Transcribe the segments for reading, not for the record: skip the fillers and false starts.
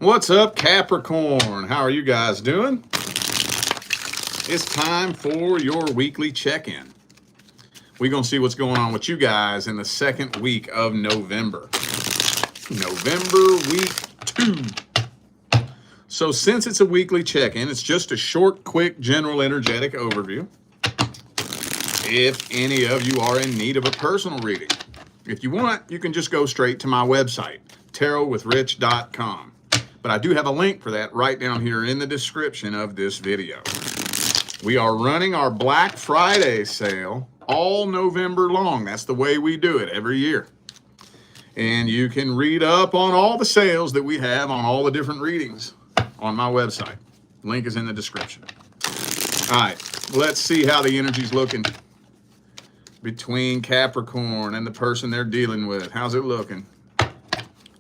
What's up, Capricorn? How are you guys doing? It's time for your weekly check-in. We're going to see what's going on with you guys in the second week of November. November week 2. So since it's a weekly check-in, it's just a short, quick, general, energetic overview. If any of you are in need of a personal reading, if you want, you can just go straight to my website, tarotwithrich.com. But I do have a link for that right down here in the description of this video. We are running our Black Friday sale all November long. That's the way we do it every year. And you can read up on all the sales that we have on all the different readings on my website. Link is in the description. All right, let's see how the energy's looking between Capricorn and the person they're dealing with. How's it looking?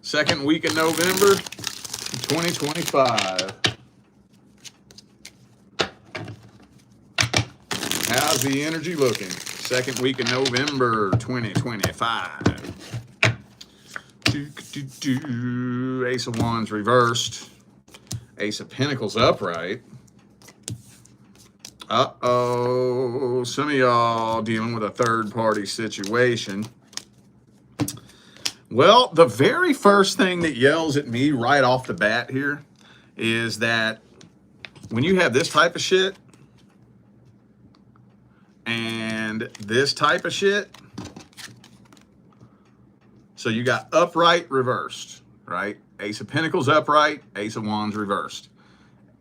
Second week of November 2025. How's the energy looking? Second week of November 2025. Ace of Wands reversed. Ace of Pentacles upright. Uh-oh. Some of y'all dealing with a third-party situation. Well, the very first thing that yells at me right off the bat here is that when you have this type of shit and this type of shit, so you got upright reversed, right? Ace of Pentacles upright, Ace of Wands reversed.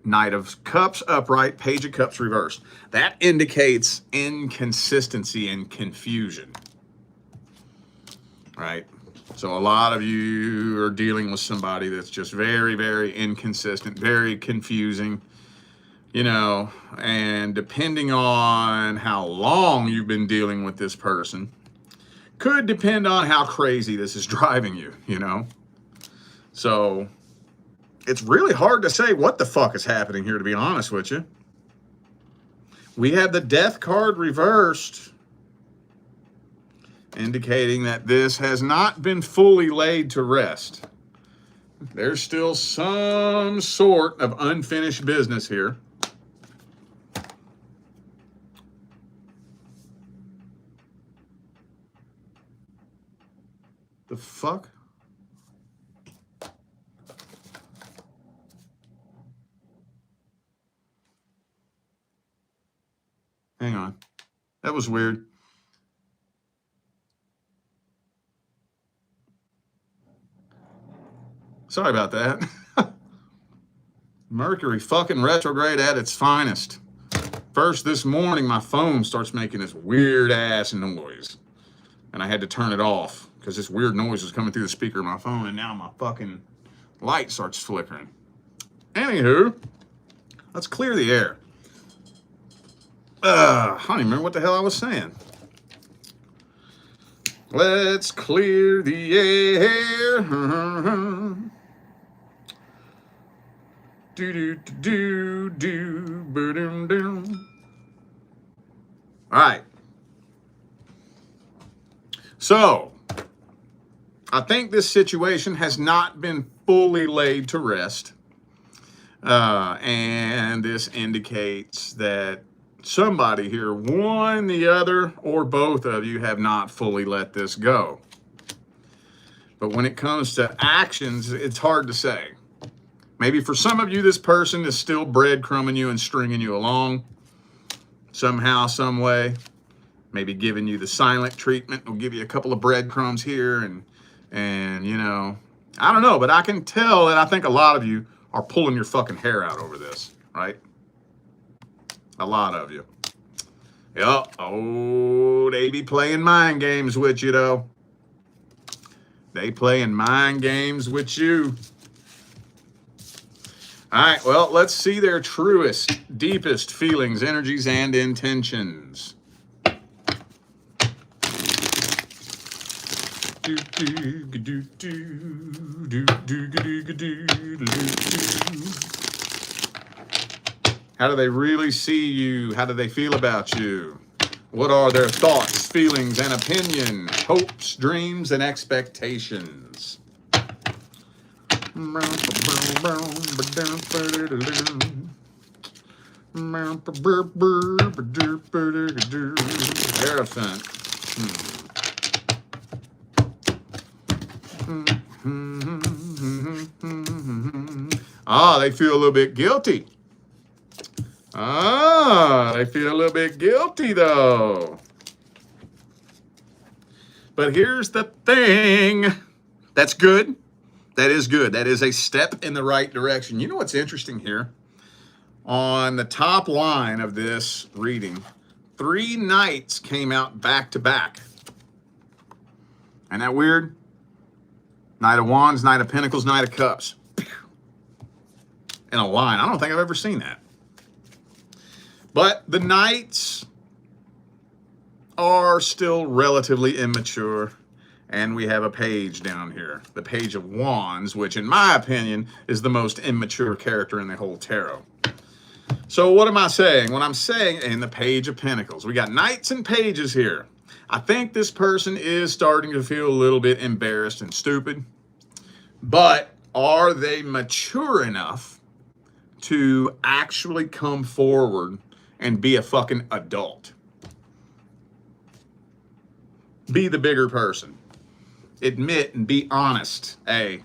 Knight of Cups upright, Page of Cups reversed. That indicates inconsistency and confusion, right? So a lot of you are dealing with somebody that's just very, very inconsistent, very confusing, you know, and depending on how long you've been dealing with this person, could depend on how crazy this is driving you, you know? So it's really hard to say what the fuck is happening here, to be honest with you. We have the Death card reversed, indicating that this has not been fully laid to rest. There's still some sort of unfinished business here. The fuck? Hang on. That was weird. Sorry about that. Mercury fucking retrograde at its finest. First this morning, my phone starts making this weird ass noise. And I had to turn it off because this weird noise was coming through the speaker of my phone, and now my fucking light starts flickering. Anywho, let's clear the air. I don't even remember what the hell I was saying. Let's clear the air. All right. So, I think this situation has not been fully laid to rest. And this indicates that somebody here, one, the other, or both of you have not fully let this go. But when it comes to actions, it's hard to say. Maybe for some of you, this person is still breadcrumbing you and stringing you along somehow, some way. Maybe giving you the silent treatment. We'll give you a couple of breadcrumbs here and you know, I don't know, but I can tell that I think a lot of you are pulling your fucking hair out over this, right? A lot of you. Yep. Oh, they be playing mind games with you, though. They playing mind games with you. All right, well, let's see their truest, deepest feelings, energies, and intentions. How do they really see you? How do they feel about you? What are their thoughts, feelings, and opinions, hopes, dreams, and expectations? Elephant. Ah, they feel a little bit guilty. Ah, they feel a little bit guilty though. But here's the thing. That's good. That is good. That is a step in the right direction. You know what's interesting here? On the top line of this reading, 3 knights came out back to back. Isn't that weird? Knight of Wands, Knight of Pentacles, Knight of Cups. In a line. I don't think I've ever seen that. But the knights are still relatively immature. And we have a page down here. The Page of Wands, which in my opinion is the most immature character in the whole tarot. So what am I saying? When I'm saying in the Page of Pentacles, we got knights and pages here. I think this person is starting to feel a little bit embarrassed and stupid. But are they mature enough to actually come forward and be a fucking adult? Be the bigger person. Admit and be honest. Hey,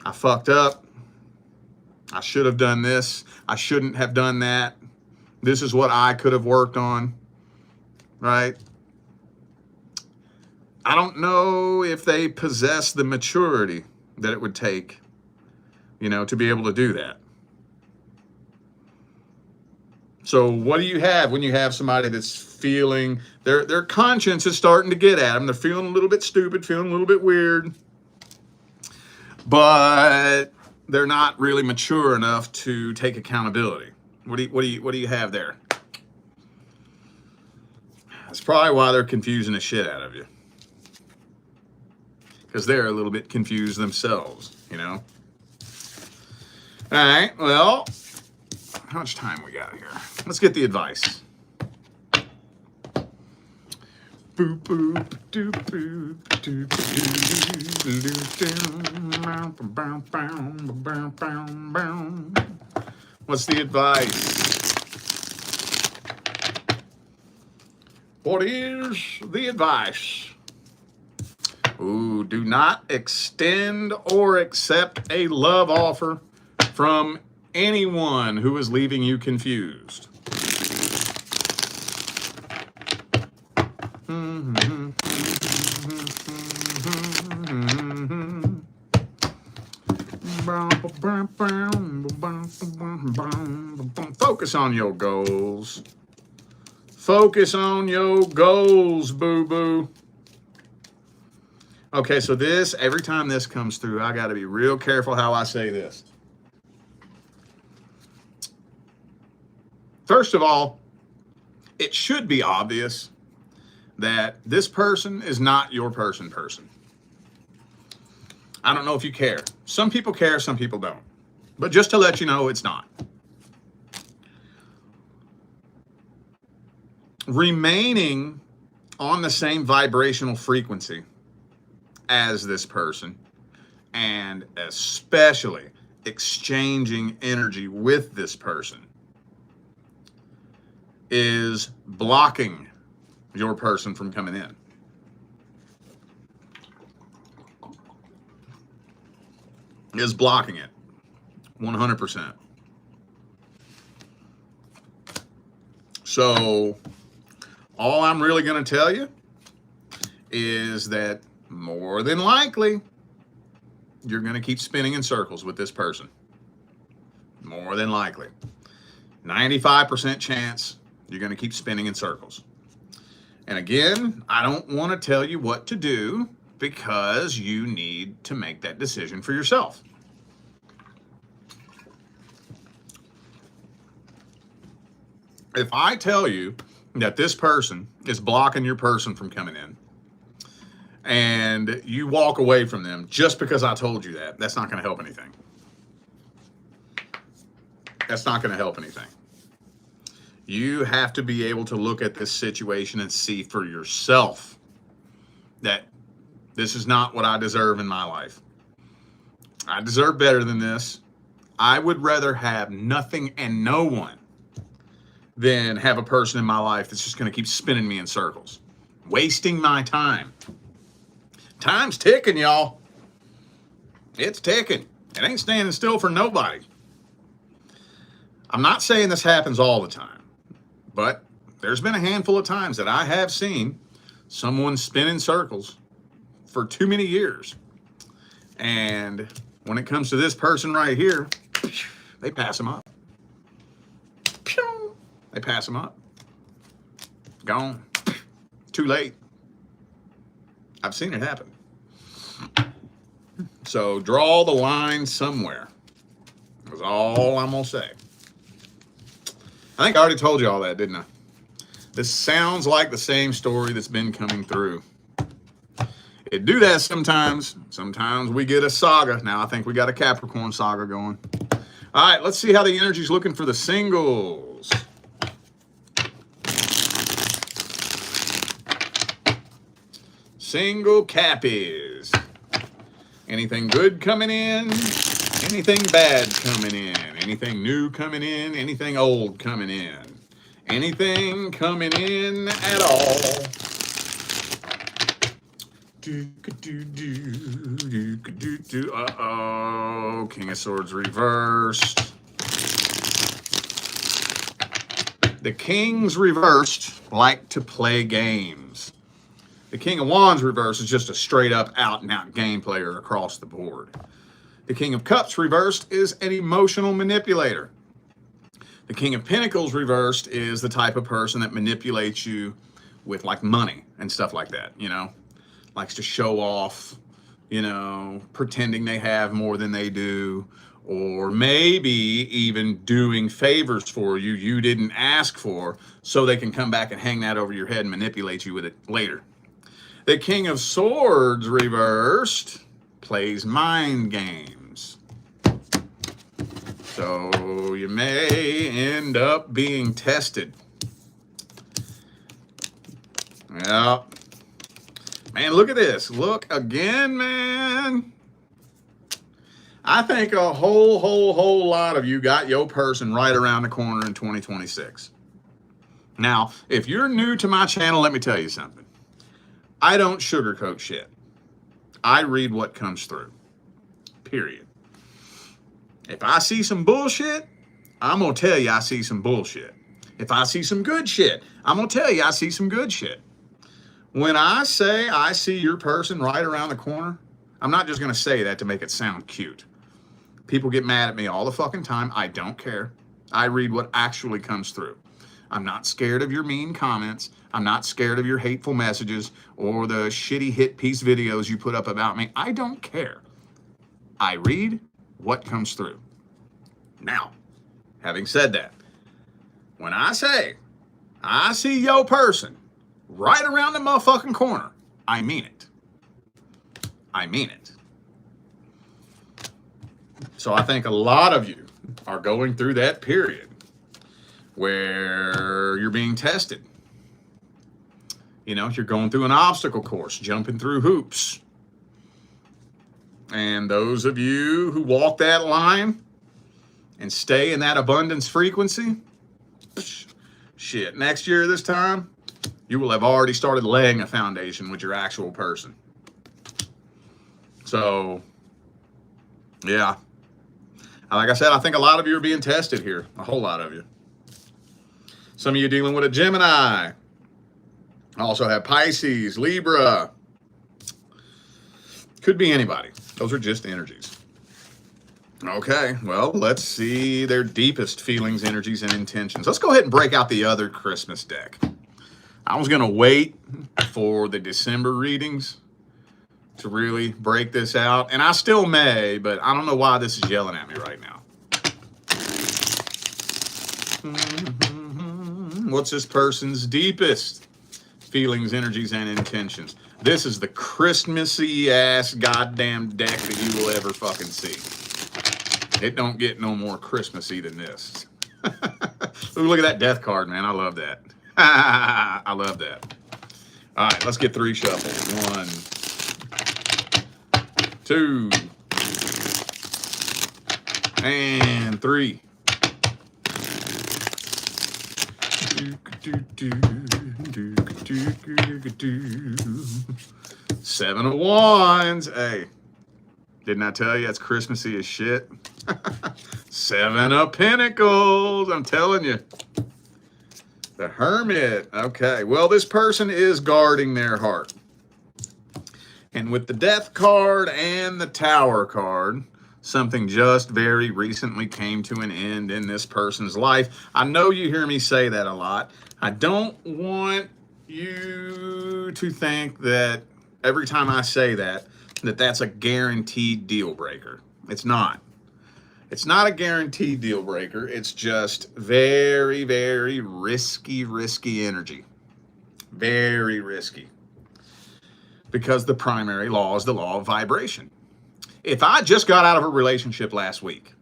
I fucked up. I should have done this. I shouldn't have done that. This is what I could have worked on. Right? I don't know if they possess the maturity that it would take, you know, to be able to do that. So what do you have when you have somebody that's feeling, their conscience is starting to get at them. They're feeling a little bit stupid, feeling a little bit weird, but they're not really mature enough to take accountability. What do you have there? That's probably why they're confusing the shit out of you. Because they're a little bit confused themselves, you know? All right, well, how much time we got here? Let's get the advice. Boop, boop, doop, boop, doop, doop. What's the advice? What is the advice? Ooh, do not extend or accept a love offer from anyone who is leaving you confused. Focus on your goals. Focus on your goals, boo-boo. Okay, so this, every time this comes through, I got to be real careful how I say this. First of all, it should be obvious that this person is not your person. I don't know if you care. Some people care, some people don't. But just to let you know, it's not. Remaining on the same vibrational frequency as this person, and especially exchanging energy with this person, is blocking your person from coming in. Is blocking it 100%. So all I'm really going to tell you is that more than likely you're going to keep spinning in circles with this person. More than likely. 95% chance you're going to keep spinning in circles. And again, I don't want to tell you what to do because you need to make that decision for yourself. If I tell you that this person is blocking your person from coming in, and you walk away from them just because I told you that, that's not going to help anything. That's not going to help anything. You have to be able to look at this situation and see for yourself that this is not what I deserve in my life. I deserve better than this. I would rather have nothing and no one than have a person in my life that's just going to keep spinning me in circles, wasting my time. Time's ticking, y'all. It's ticking. It ain't standing still for nobody. I'm not saying this happens all the time, but there's been a handful of times that I have seen someone spin in circles for too many years. And when it comes to this person right here, they pass them up. They pass them up. Gone. Too late. I've seen it happen. So draw the line somewhere. That's all I'm going to say. I think I already told you all that, didn't I? This sounds like the same story that's been coming through. It do that sometimes. Sometimes we get a saga. Now I think we got a Capricorn saga going. All right, let's see how the energy's looking for the singles. Single Cappies. Anything good coming in? Anything bad coming in? Anything new coming in? Anything old coming in? Anything coming in at all? Uh-oh. King of Swords reversed. The Kings reversed like to play games. The King of Wands reversed is just a straight up out and out game player across the board. The King of Cups reversed is an emotional manipulator. The King of Pentacles reversed is the type of person that manipulates you with like money and stuff like that, you know, likes to show off, you know, pretending they have more than they do, or maybe even doing favors for you you didn't ask for so they can come back and hang that over your head and manipulate you with it later. The King of Swords reversed plays mind games. So you may end up being tested. Yeah. Man, look at this. Look again, man. I think a whole lot of you got your person right around the corner in 2026. Now, if you're new to my channel, let me tell you something. I don't sugarcoat shit. I read what comes through. Period. If I see some bullshit, I'm going to tell you I see some bullshit. If I see some good shit, I'm going to tell you I see some good shit. When I say I see your person right around the corner, I'm not just going to say that to make it sound cute. People get mad at me all the fucking time. I don't care. I read what actually comes through. I'm not scared of your mean comments. I'm not scared of your hateful messages or the shitty hit piece videos you put up about me. I don't care. I read what comes through. Now, having said that, when I say I see your person right around the motherfucking corner, I mean it. I mean it. So I think a lot of you are going through that period where you're being tested. You know, you're going through an obstacle course, jumping through hoops. And those of you who walk that line and stay in that abundance frequency, shit, next year this time, you will have already started laying a foundation with your actual person. So, yeah. Like I said, I think a lot of you are being tested here. A whole lot of you. Some of you dealing with a Gemini. I also have Pisces, Libra. Could be anybody. Those are just energies. Okay, well, let's see their deepest feelings, energies, and intentions. Let's go ahead and break out the other Christmas deck. I was going to wait for the December readings to really break this out, and I still may, but I don't know why this is yelling at me right now. What's this person's deepest feelings, energies, and intentions? This is the Christmassy ass goddamn deck that you will ever fucking see. It don't get no more Christmassy than this. Ooh, look at that death card, man. I love that. I love that. All right, let's get three shuffles. 1, 2, And 3. 7 of Wands. Hey, didn't I tell you it's Christmassy as shit? 7 of Pentacles. I'm telling you. The Hermit. Okay, well, this person is guarding their heart. And with the Death card and the Tower card, something just very recently came to an end in this person's life. I know you hear me say that a lot. I don't want you to think that every time I say that, that's a guaranteed deal breaker. It's not. It's not a guaranteed deal breaker. It's just very, very risky energy. Very risky. Because the primary law is the law of vibration. If I just got out of a relationship last week,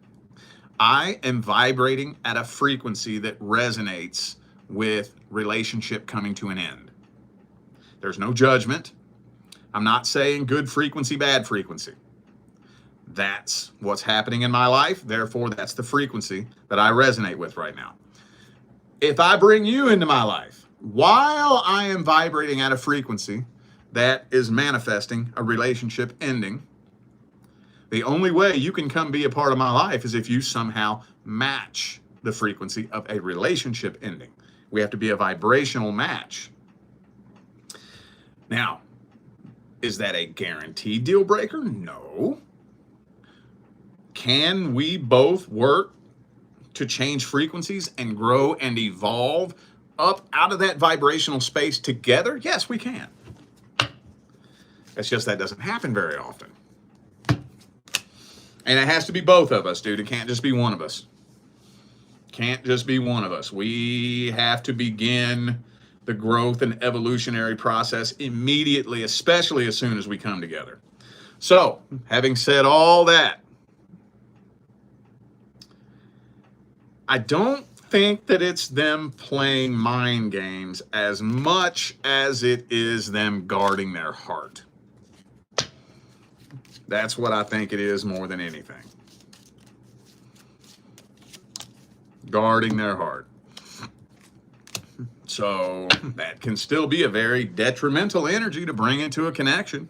I am vibrating at a frequency that resonates with relationship coming to an end. There's no judgment. I'm not saying good frequency, bad frequency. That's what's happening in my life. Therefore, that's the frequency that I resonate with right now. If I bring you into my life while I am vibrating at a frequency that is manifesting a relationship ending, the only way you can come be a part of my life is if you somehow match the frequency of a relationship ending. We have to be a vibrational match. Now, is that a guaranteed deal breaker? No. Can we both work to change frequencies and grow and evolve up out of that vibrational space together? Yes, we can. It's just that doesn't happen very often. And it has to be both of us, dude. It can't just be one of us. Can't just be one of us. We have to begin the growth and evolutionary process immediately, especially as soon as we come together. So, having said all that, I don't think that it's them playing mind games as much as it is them guarding their heart. That's what I think it is more than anything. Guarding their heart. So that can still be a very detrimental energy to bring into a connection.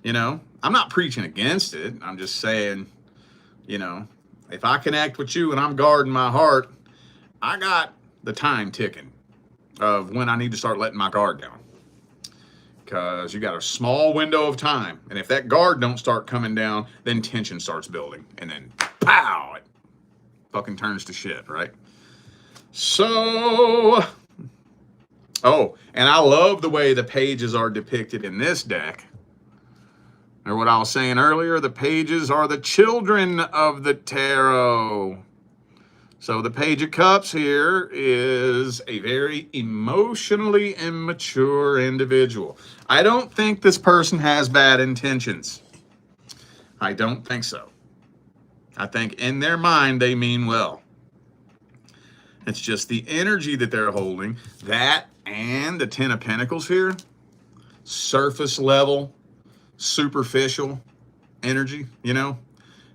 You know, I'm not preaching against it. I'm just saying, you know, if I connect with you and I'm guarding my heart, I got the time ticking of when I need to start letting my guard down. Because you got a small window of time. And if that guard don't start coming down, then tension starts building. And then, pow, it fucking turns to shit, right? So, oh, and I love the way the pages are depicted in this deck. Or what I was saying earlier, the pages are the children of the tarot. So the Page of Cups here is a very emotionally immature individual. I don't think this person has bad intentions. I don't think so. I think in their mind they mean well. It's just the energy that they're holding, that and the Ten of Pentacles here, surface level, superficial energy, you know,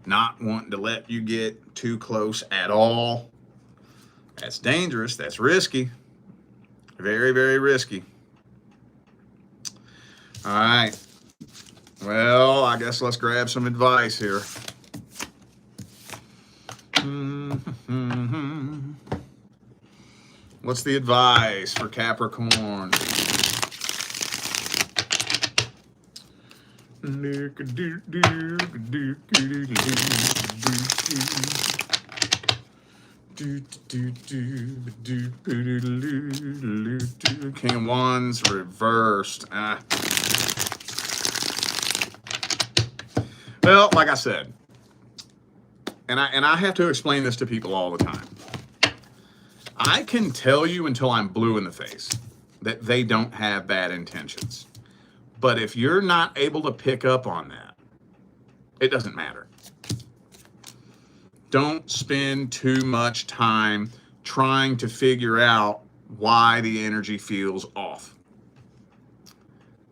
not wanting to let you get too close at all. That's dangerous. That's risky. Very, very risky. All right. Well, I guess let's grab some advice here. What's the advice for Capricorn? King of Wands reversed. Well, like I said, and I have to explain this to people all the time. I can tell you until I'm blue in the face that they don't have bad intentions. But if you're not able to pick up on that, it doesn't matter. Don't spend too much time trying to figure out why the energy feels off.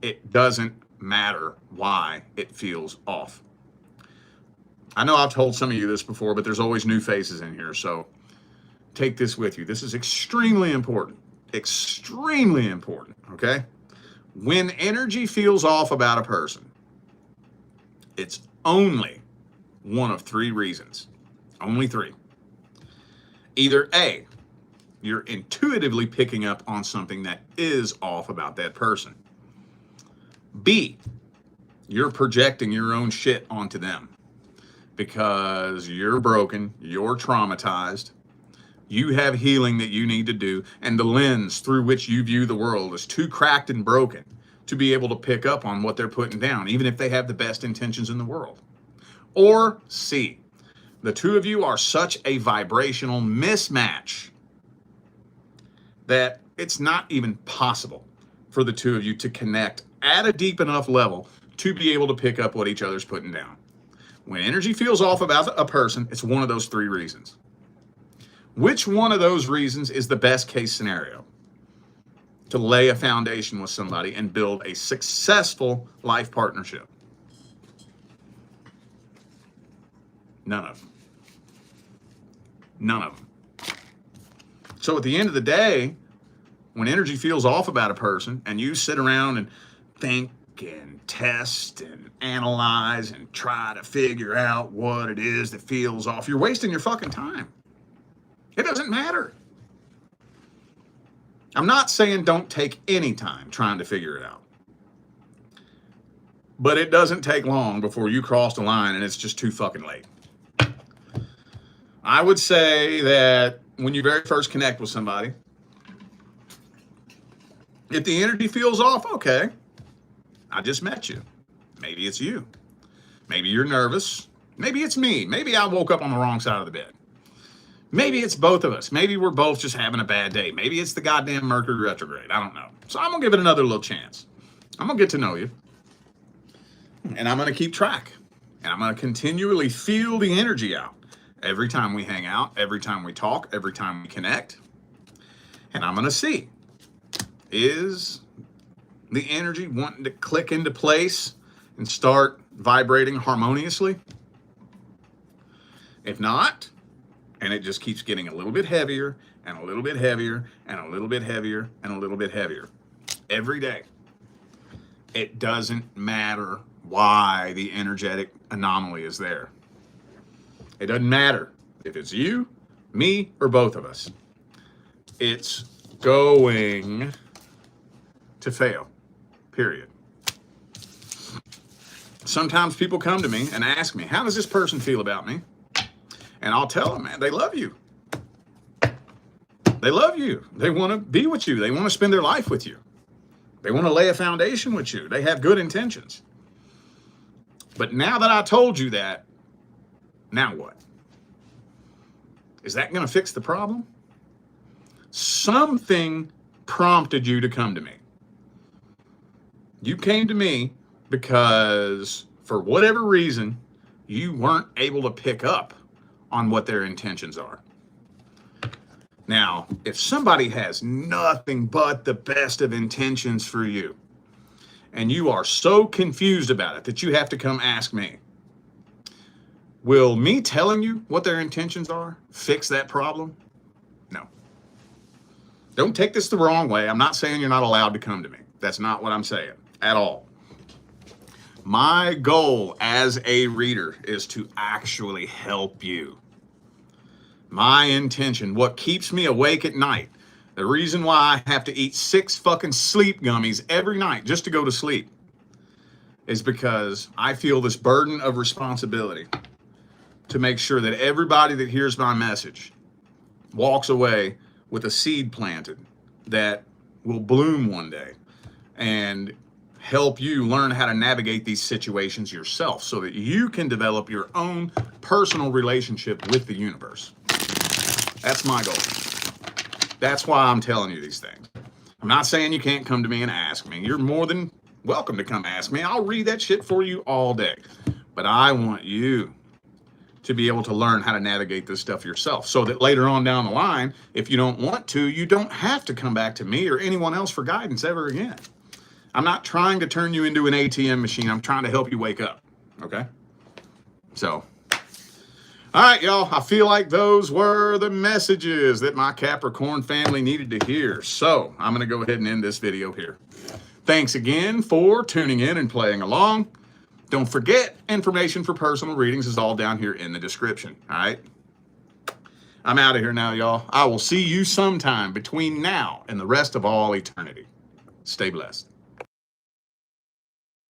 It doesn't matter why it feels off. I know I've told some of you this before, but there's always new faces in here. So take this with you. This is extremely important. Extremely important, okay? When energy feels off about a person, it's only one of three reasons. Only three. Either A, you're intuitively picking up on something that is off about that person. B, you're projecting your own shit onto them because you're broken, you're traumatized, you have healing that you need to do, and the lens through which you view the world is too cracked and broken to be able to pick up on what they're putting down, even if they have the best intentions in the world. Or C, the two of you are such a vibrational mismatch that it's not even possible for the two of you to connect at a deep enough level to be able to pick up what each other's putting down. When energy feels off about a person, it's one of those three reasons. Which one of those reasons is the best case scenario to lay a foundation with somebody and build a successful life partnership? None of them. None of them. So at the end of the day, when energy feels off about a person and you sit around and think and test and analyze and try to figure out what it is that feels off, you're wasting your fucking time. It doesn't matter. I'm not saying don't take any time trying to figure it out. But it doesn't take long before you cross the line and it's just too fucking late. I would say that when you very first connect with somebody, if the energy feels off, okay, I just met you. Maybe it's you. Maybe you're nervous. Maybe it's me. Maybe I woke up on the wrong side of the bed. Maybe it's both of us. Maybe we're both just having a bad day. Maybe it's the goddamn Mercury retrograde. I don't know. So I'm going to give it another little chance. I'm going to get to know you. And I'm going to keep track. And I'm going to continually feel the energy out. Every time we hang out, every time we talk, every time we connect. And I'm going to see, is the energy wanting to click into place and start vibrating harmoniously? If not, and it just keeps getting a little bit heavier and a little bit heavier and a little bit heavier and a little bit heavier every day, it doesn't matter why the energetic anomaly is there. It doesn't matter if it's you, me, or both of us. It's going to fail, period. Sometimes people come to me and ask me, how does this person feel about me? And I'll tell them, man, they love you. They love you. They want to be with you. They want to spend their life with you. They want to lay a foundation with you. They have good intentions. But now that I told you that, now what? Is that going to fix the problem? Something prompted you to come to me. You came to me because, for whatever reason, you weren't able to pick up on what their intentions are. Now, if somebody has nothing but the best of intentions for you, and you are so confused about it that you have to come ask me, will me telling you what their intentions are fix that problem? No. Don't take this the wrong way. I'm not saying you're not allowed to come to me. That's not what I'm saying at all. My goal as a reader is to actually help you. My intention, what keeps me awake at night, the reason why I have to eat 6 fucking sleep gummies every night just to go to sleep, is because I feel this burden of responsibility to make sure that everybody that hears my message walks away with a seed planted that will bloom one day and help you learn how to navigate these situations yourself so that you can develop your own personal relationship with the universe. That's my goal. That's why I'm telling you these things. I'm not saying you can't come to me and ask me. You're more than welcome to come ask me. I'll read that shit for you all day. But I want you to be able to learn how to navigate this stuff yourself so that later on down the line, if you don't want to, you don't have to come back to me or anyone else for guidance ever again. I'm not trying to turn you into an ATM machine. I'm trying to help you wake up, okay? So All right, y'all. I feel like those were the messages that my Capricorn family needed to hear. So I'm going to go ahead and end this video here. Thanks again for tuning in and playing along. Don't forget, information for personal readings is all down here in the description. All right. I'm out of here now, y'all. I will see you sometime between now and the rest of all eternity. Stay blessed.